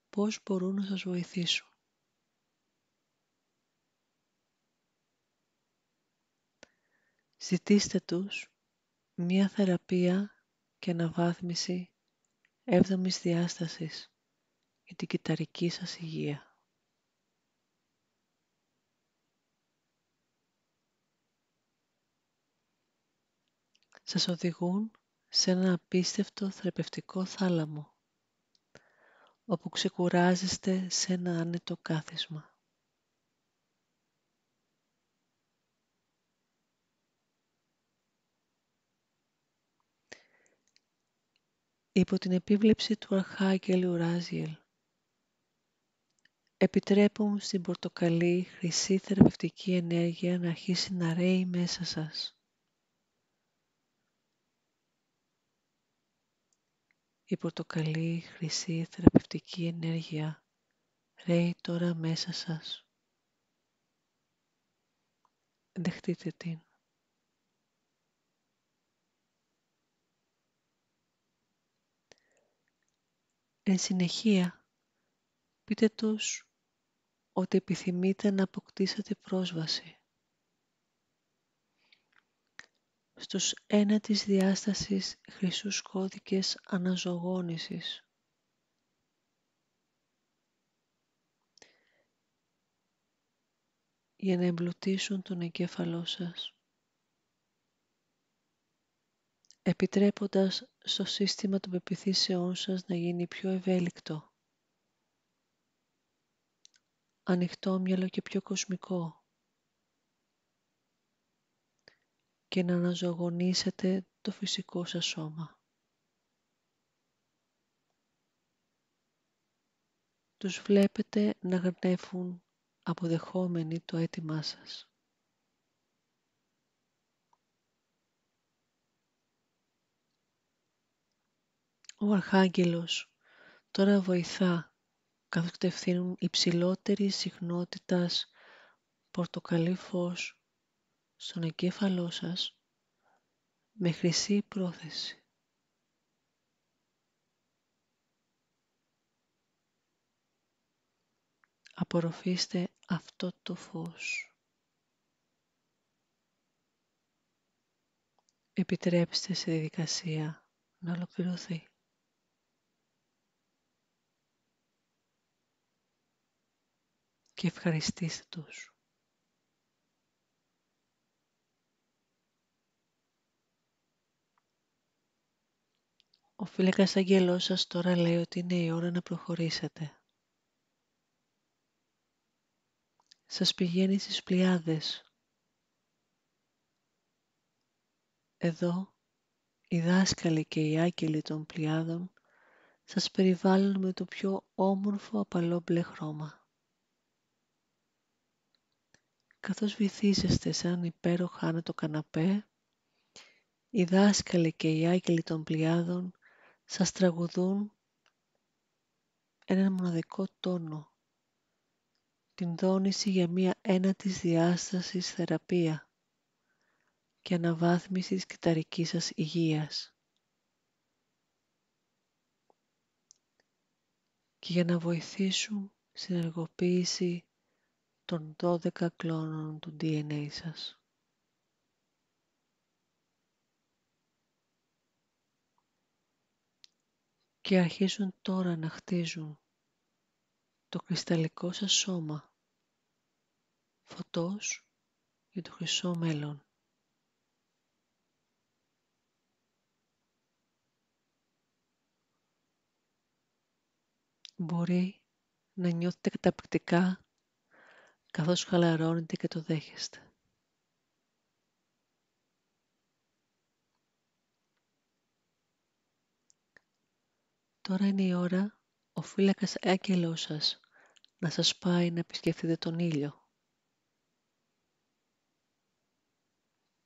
A: πώς μπορούν να σας βοηθήσουν. Ζητήστε τους μία θεραπεία και αναβάθμιση 7ης διάστασης για την κυταρική σας υγεία. Σας οδηγούν σε ένα απίστευτο θεραπευτικό θάλαμο, όπου ξεκουράζεστε σε ένα άνετο κάθισμα. Υπό την επίβλεψη του Αρχάγγελου Ράζιελ, επιτρέπουν στην πορτοκαλί χρυσή θεραπευτική ενέργεια να αρχίσει να ρέει μέσα σας. Η πορτοκαλί χρυσή θεραπευτική ενέργεια ρέει τώρα μέσα σας. Δεχτείτε την. Εν συνεχεία, πείτε τους ότι επιθυμείτε να αποκτήσετε πρόσβαση στους ένατης διάστασης χρυσούς κώδικες αναζωογόνησης, για να εμπλουτίσουν τον εγκέφαλό σας, επιτρέποντας στο σύστημα των πεποιθήσεών σας να γίνει πιο ευέλικτο, ανοιχτόμυαλο και πιο κοσμικό, και να αναζωογονήσετε το φυσικό σας σώμα. Τους βλέπετε να γνέφουν αποδεχόμενοι το αίτημά σας. Ο Αρχάγγελος τώρα βοηθά, καθώς κατευθύνουν υψηλότερη συχνότητας πορτοκαλί φως στον εγκέφαλό σας με χρυσή πρόθεση. Απορροφήστε αυτό το φως. Επιτρέψτε στη διαδικασία να ολοκληρωθεί. Και ευχαριστήστε τους. Ο φύλακας αγγελός σας τώρα λέει ότι είναι η ώρα να προχωρήσετε. Σας πηγαίνει στις πλειάδες. Εδώ, οι δάσκαλοι και οι άγγελοι των πλειάδων σας περιβάλλουν με το πιο όμορφο απαλό μπλε χρώμα. Καθώς βυθίζεστε σε έναν υπέροχο άνετο καναπέ, οι δάσκαλοι και οι άγγελοι των πλειάδων σας τραγουδούν έναν μοναδικό τόνο, την δόνηση για μία ένατης διάστασης θεραπεία και αναβάθμιση της κυταρικής σας υγείας. Και για να βοηθήσουν στην ενεργοποίηση των 12 κλώνων του DNA σας. Και αρχίζουν τώρα να χτίζουν το κρυσταλλικό σας σώμα, φωτός για το χρυσό μέλλον. Μπορεί να νιώθετε καταπληκτικά καθώς χαλαρώνετε και το δέχεστε. Τώρα είναι η ώρα ο φύλακας άγγελός σας να σας πάει να επισκεφτείτε τον ήλιο.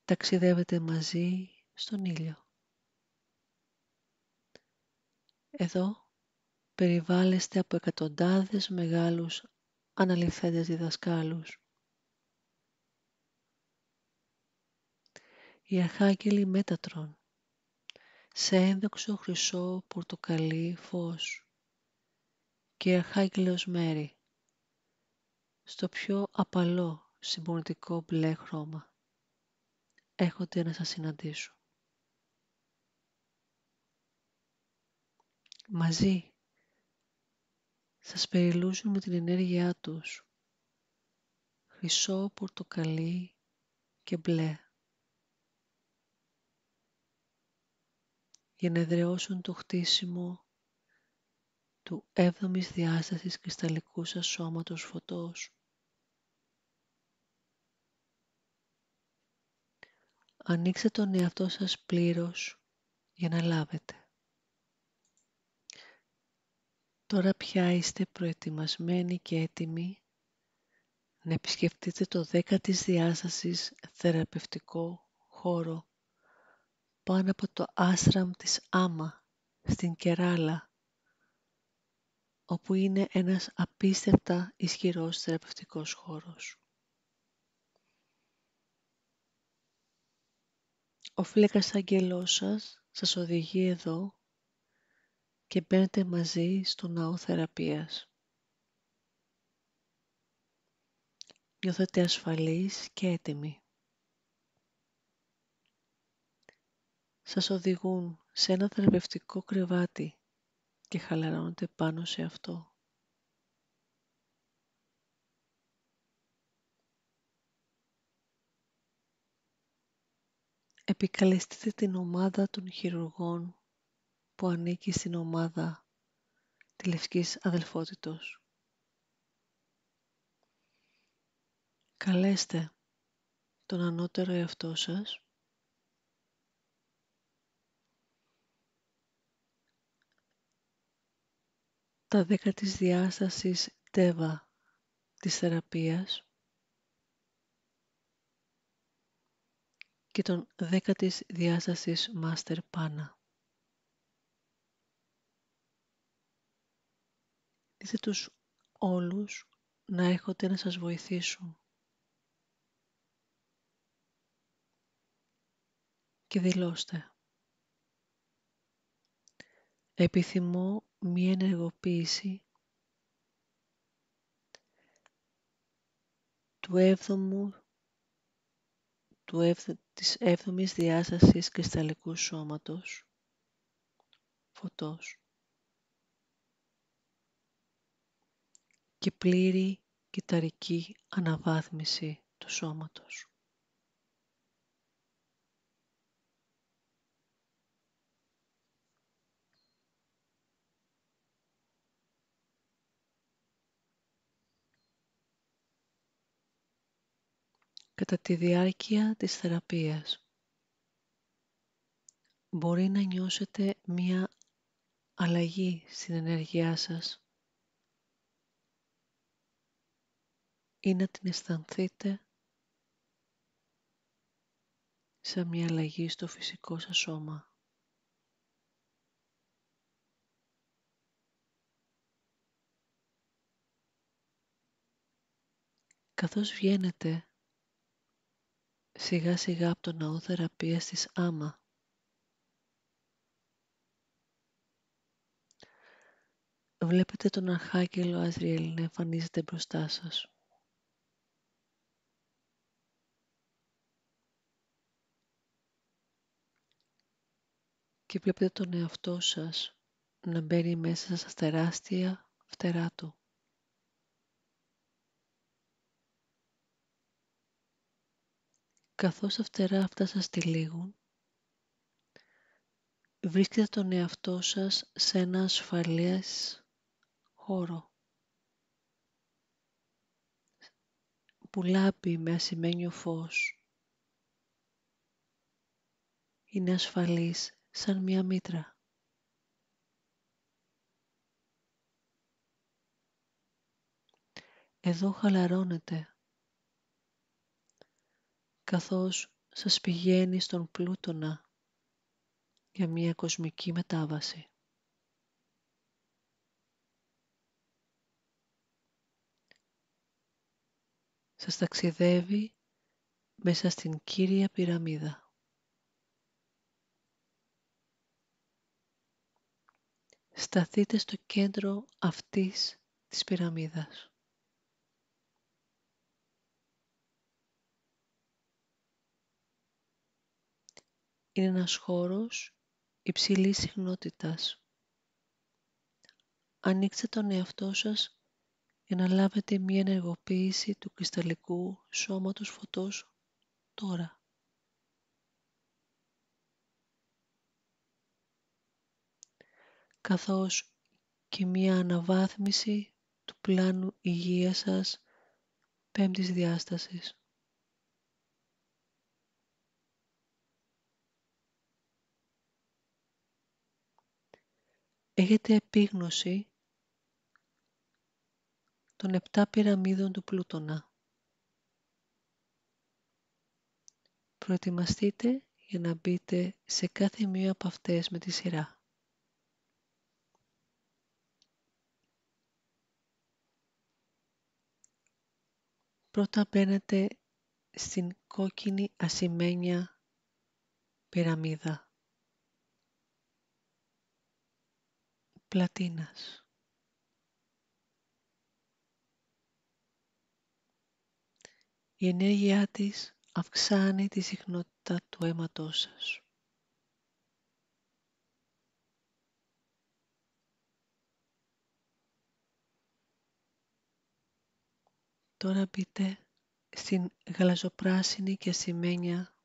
A: Ταξιδεύετε μαζί στον ήλιο. Εδώ περιβάλλεστε από εκατοντάδες μεγάλους αναλυθέντες διδασκάλους. Οι αρχάγγελοι Μέτατρον, σε ένδοξο χρυσό πορτοκαλί φως, και η αρχάγγελος Μέρη, στο πιο απαλό συμπονητικό μπλε χρώμα, έχονται να σας συναντήσουν. Μαζί σας περιλούζουν με την ενέργειά τους, χρυσό πορτοκαλί και μπλε, για να εδραιώσουν το χτίσιμο του 7ης διάστασης κρυσταλλικού σας σώματος φωτός. Ανοίξτε τον εαυτό σας πλήρως για να λάβετε. Τώρα πια είστε προετοιμασμένοι και έτοιμοι να επισκεφτείτε το 10ης διάστασης θεραπευτικό χώρο πάνω από το άσραμ της Άμα στην Κεράλα, όπου είναι ένας απίστευτα ισχυρός θεραπευτικός χώρος. Ο φύλακας αγγελός σας οδηγεί εδώ και μπαίνετε μαζί στο ναό θεραπείας. Νιώθετε ασφαλείς και έτοιμοι. Σας οδηγούν σε ένα θεραπευτικό κρεβάτι και χαλαρώνετε πάνω σε αυτό. Επικαλεστείτε την ομάδα των χειρουργών που ανήκει στην ομάδα της Λευκής Αδελφότητος. Καλέστε τον ανώτερο εαυτό σας τα 10 της διάστασης τέβα της θεραπείας και τον 10 της διάστασης Μάστερ Πάνα. Δείτε τους όλους να έρχονται να σας βοηθήσουν και δηλώστε: επιθυμώ μία ενεργοποίηση της 7ης διάστασης κρυσταλλικού σώματος φωτός και πλήρη κυταρική αναβάθμιση του σώματος. Κατά τη διάρκεια της θεραπείας μπορεί να νιώσετε μία αλλαγή στην ενέργειά σας ή να την αισθανθείτε σαν μία αλλαγή στο φυσικό σας σώμα. Καθώς βγαίνετε σιγά σιγά από το ναό θεραπείας της Άμα, βλέπετε τον Αρχάγγελο Αζριέλ να εμφανίζεται μπροστά σας. Και βλέπετε τον εαυτό σας να μπαίνει μέσα στα τεράστια φτερά του. Καθώς τα φτερά αυτά σας τυλίγουν, βρίσκετε τον εαυτό σας σε ένα ασφαλές χώρο που λάμπει με ασημένιο φως. Είναι ασφαλής σαν μία μήτρα. Εδώ χαλαρώνετε καθώς σας πηγαίνει στον Πλούτονα για μία κοσμική μετάβαση. Σας ταξιδεύει μέσα στην κύρια πυραμίδα. Σταθείτε στο κέντρο αυτής της πυραμίδας. Είναι ένας χώρος υψηλής συχνότητας. Ανοίξτε τον εαυτό σας για να λάβετε μία ενεργοποίηση του κρυσταλλικού σώματος φωτός τώρα. Καθώς και μία αναβάθμιση του πλάνου υγείας σας πέμπτης διάστασης. Έχετε επίγνωση των 7 πυραμίδων του Πλούτονα. Προετοιμαστείτε για να μπείτε σε κάθε μία από αυτές με τη σειρά. Πρώτα μπαίνετε στην κόκκινη ασημένια πυραμίδα πλατίνας. Η ενέργειά της αυξάνει τη συχνότητα του αίματός σας. Τώρα μπείτε στην γαλαζοπράσινη και ασημένια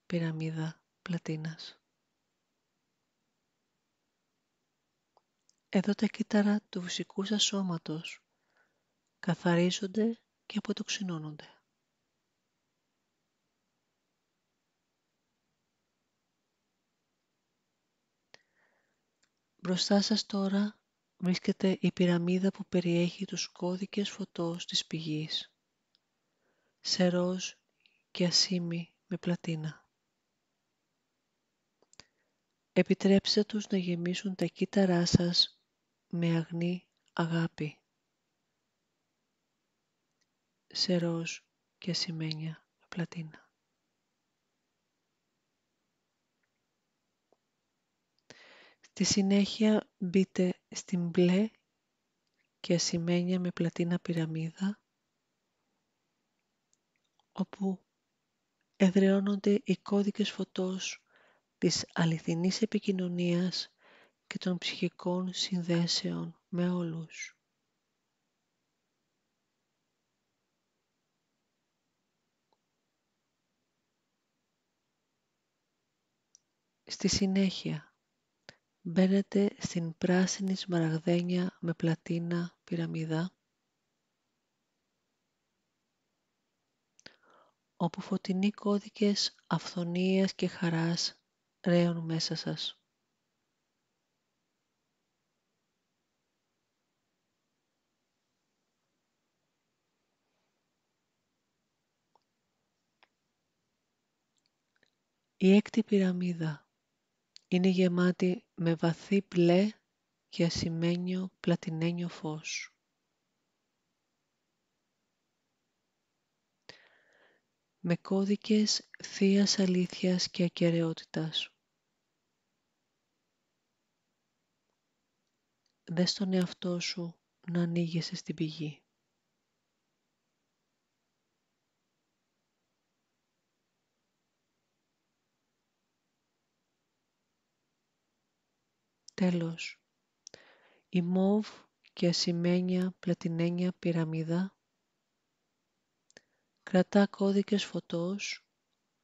A: πυραμίδα πλατίνας. Εδώ τα κύτταρα του φυσικού σας σώματος καθαρίζονται και αποτοξινώνονται. Μπροστά σας τώρα βρίσκεται η πυραμίδα που περιέχει τους κώδικες φωτός της πηγής, σε ροζ και ασήμι με πλατίνα. Επιτρέψτε τους να γεμίσουν τα κύτταρά σας με αγνή αγάπη, σε ροζ και ασημένια με πλατίνα. Στη συνέχεια μπείτε στην μπλε και ασημένια με πλατίνα πυραμίδα, όπου εδραιώνονται οι κώδικες φωτός της αληθινής επικοινωνίας και των ψυχικών συνδέσεων με όλους. Στη συνέχεια μπαίνετε στην πράσινη σμαραγδένια με πλατίνα πυραμίδα, όπου φωτεινοί κώδικες αυθονίας και χαράς ρέουν μέσα σας. Η έκτη πυραμίδα είναι γεμάτη με βαθύ μπλε και ασημένιο πλατινένιο φως. Με κώδικες θείας αλήθειας και ακεραιότητας. Δες τον εαυτό σου να ανοίγεσαι στην πηγή. Τέλος, η μauve και ασημένια πλατινένια πυραμίδα κρατά κώδικες φωτός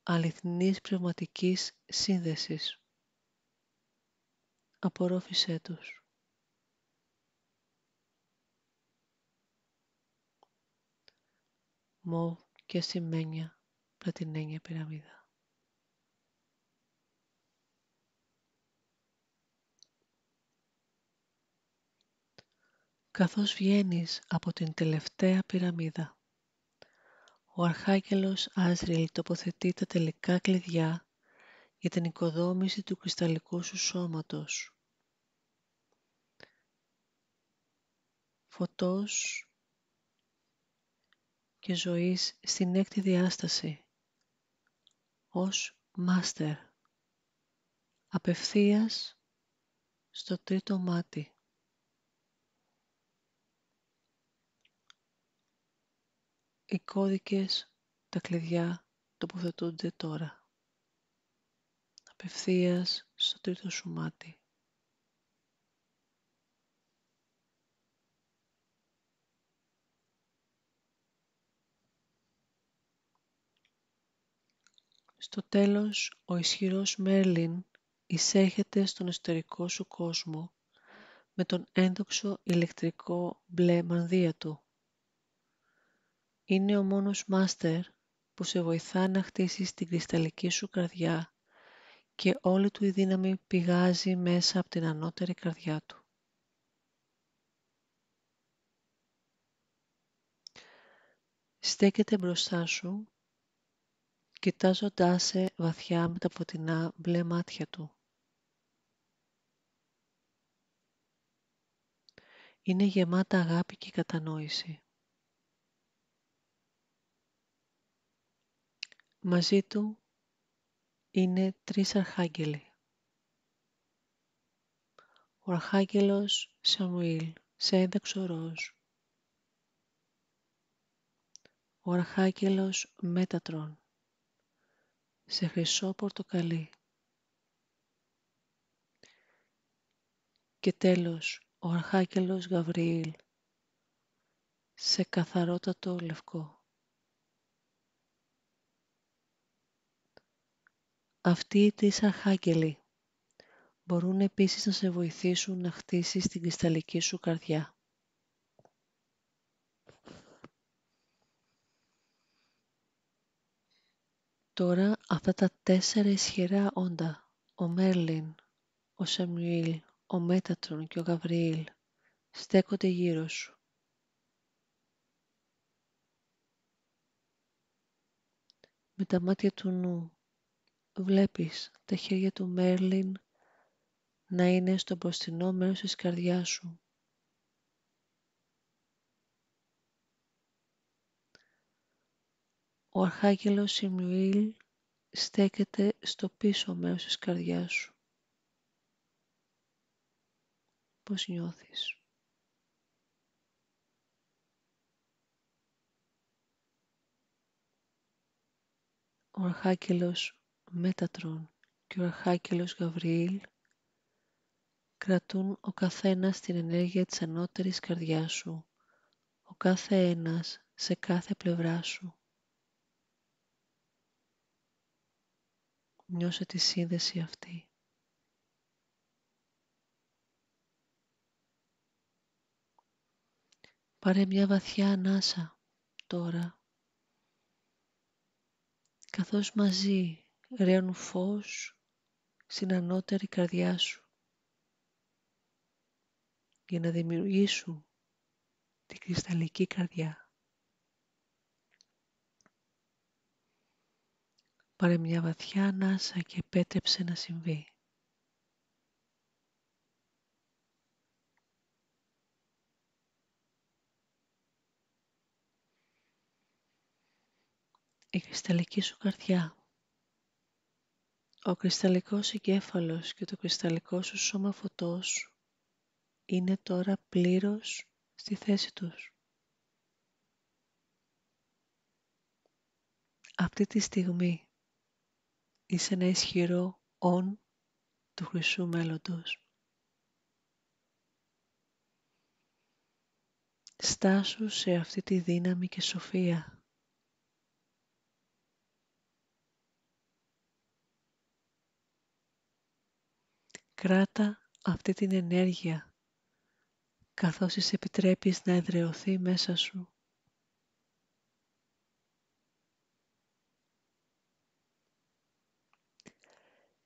A: αληθινής πνευματικής σύνδεσης. Απορρόφησέ τους. Μauve και ασημένια πλατινένια πυραμίδα. Καθώς βγαίνεις από την τελευταία πυραμίδα, ο Αρχάγγελος Άζριελ τοποθετεί τα τελικά κλειδιά για την οικοδόμηση του κρυσταλλικού σου σώματος. Φωτός και ζωής στην έκτη διάσταση, ως Μάστερ, απευθείας στο τρίτο μάτι. Οι κώδικες, τα κλειδιά τοποθετούνται τώρα, απευθείας στο τρίτο σου μάτι. Στο τέλος, ο ισχυρός Μέρλιν εισέρχεται στον εσωτερικό σου κόσμο με τον ένδοξο ηλεκτρικό μπλε μανδύα του. Είναι ο μόνος Μάστερ που σε βοηθά να χτίσεις την κρυσταλλική σου καρδιά και όλη του η δύναμη πηγάζει μέσα από την ανώτερη καρδιά του. Στέκεται μπροστά σου, κοιτάζοντάς σε βαθιά με τα φωτεινά μπλε μάτια του. Είναι γεμάτα αγάπη και κατανόηση. Μαζί του είναι 3 αρχάγγελοι. Ο αρχάγγελος Σαμουήλ σε ένταξο ροζ. Ο αρχάγγελος Μέτατρον σε χρυσό πορτοκαλί. Και τέλος, ο αρχάγγελος Γαβριήλ σε καθαρότατο λευκό. Αυτοί οι 3 αρχάγγελοι μπορούν επίσης να σε βοηθήσουν να χτίσεις την κρυσταλλική σου καρδιά. Τώρα αυτά τα 4 ισχυρά όντα, ο Μέρλιν, ο Σαμουήλ, ο Μέτατρον και ο Γαβριήλ, στέκονται γύρω σου. Με τα μάτια του νου βλέπεις τα χέρια του Μέρλιν να είναι στο μπροστινό μέρος της καρδιάς σου. Ο αρχάγγελος Σιμουήλ στέκεται στο πίσω μέρος της καρδιάς σου. Πώς νιώθεις? Ο αρχάγγελος Μέτατρον και ο αρχάγγελος Γαβριήλ κρατούν ο καθένας την ενέργεια της ανώτερης καρδιάς σου, ο κάθε ένας σε κάθε πλευρά σου. Νιώσε τη σύνδεση αυτή. Πάρε μια βαθιά ανάσα τώρα καθώς μαζί ρέουν φως στην ανώτερη καρδιά σου για να δημιουργήσουν την κρυσταλλική καρδιά. Πάρε μια βαθιά ανάσα και επέτρεψε να συμβεί. Η κρυσταλλική σου καρδιά, ο κρυσταλλικός εγκέφαλος και το κρυσταλλικό σου σώμα φωτός είναι τώρα πλήρως στη θέση τους. Αυτή τη στιγμή είσαι ένα ισχυρό «ον» του χρυσού μέλλοντος. Στάσου σε αυτή τη δύναμη και σοφία. Κράτα αυτή την ενέργεια καθώς της επιτρέπεις να εδραιωθεί μέσα σου.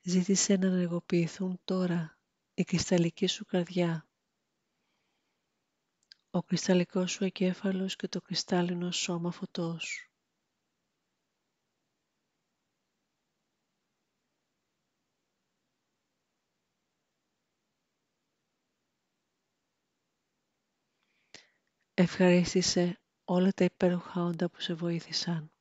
A: Ζήτησε να ενεργοποιηθούν τώρα η κρυσταλλική σου καρδιά, ο κρυσταλλικός σου εγκέφαλος και το κρυστάλλινο σώμα φωτός. Ευχαρίστησε όλα τα υπέροχα όντα που σε βοήθησαν.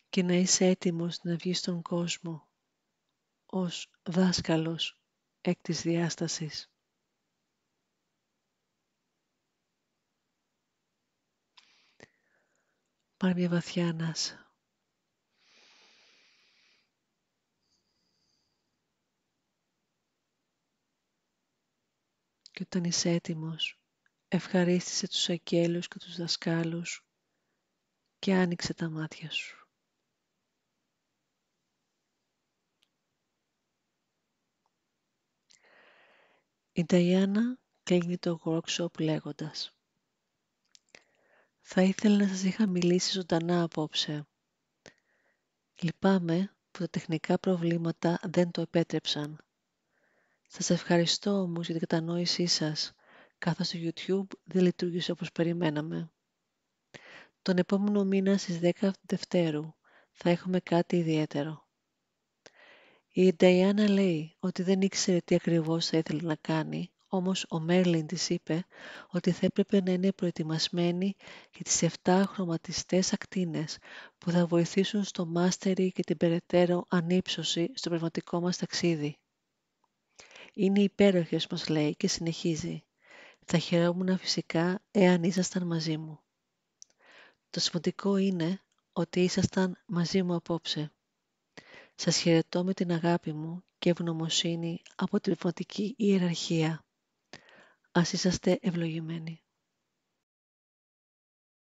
A: Και να είσαι έτοιμος να βγεις στον κόσμο ως δάσκαλος έκτης διάστασης. Πάρε μια βαθιά ανάσα. Και όταν είσαι έτοιμος, ευχαρίστησε τους αγγέλους και τους δασκάλους και άνοιξε τα μάτια σου. Η Νταϊάννα κλείνει το workshop λέγοντας: «Θα ήθελα να σας είχα μιλήσει ζωντανά απόψε. Λυπάμαι που τα τεχνικά προβλήματα δεν το επέτρεψαν. Σας ευχαριστώ όμως για την κατανόησή σας, καθώς το YouTube δεν λειτουργήσε όπως περιμέναμε. Τον επόμενο μήνα στις 10 Δευτέρου θα έχουμε κάτι ιδιαίτερο». Η Νταϊάννα λέει ότι δεν ήξερε τι ακριβώς θα ήθελε να κάνει, όμως ο Μέρλιν της είπε ότι θα έπρεπε να είναι προετοιμασμένη για τις 7 χρωματιστές ακτίνες που θα βοηθήσουν στο μάστερι και την περαιτέρω ανύψωση στο πνευματικό μας ταξίδι. «Είναι υπέροχες», μας λέει και συνεχίζει. «Θα χαιρόμουν φυσικά εάν ήσασταν μαζί μου. Το σημαντικό είναι ότι ήσασταν μαζί μου απόψε. Σας χαιρετώ με την αγάπη μου και ευγνωμοσύνη από την πνευματική ιεραρχία. Ας είσαστε ευλογημένοι».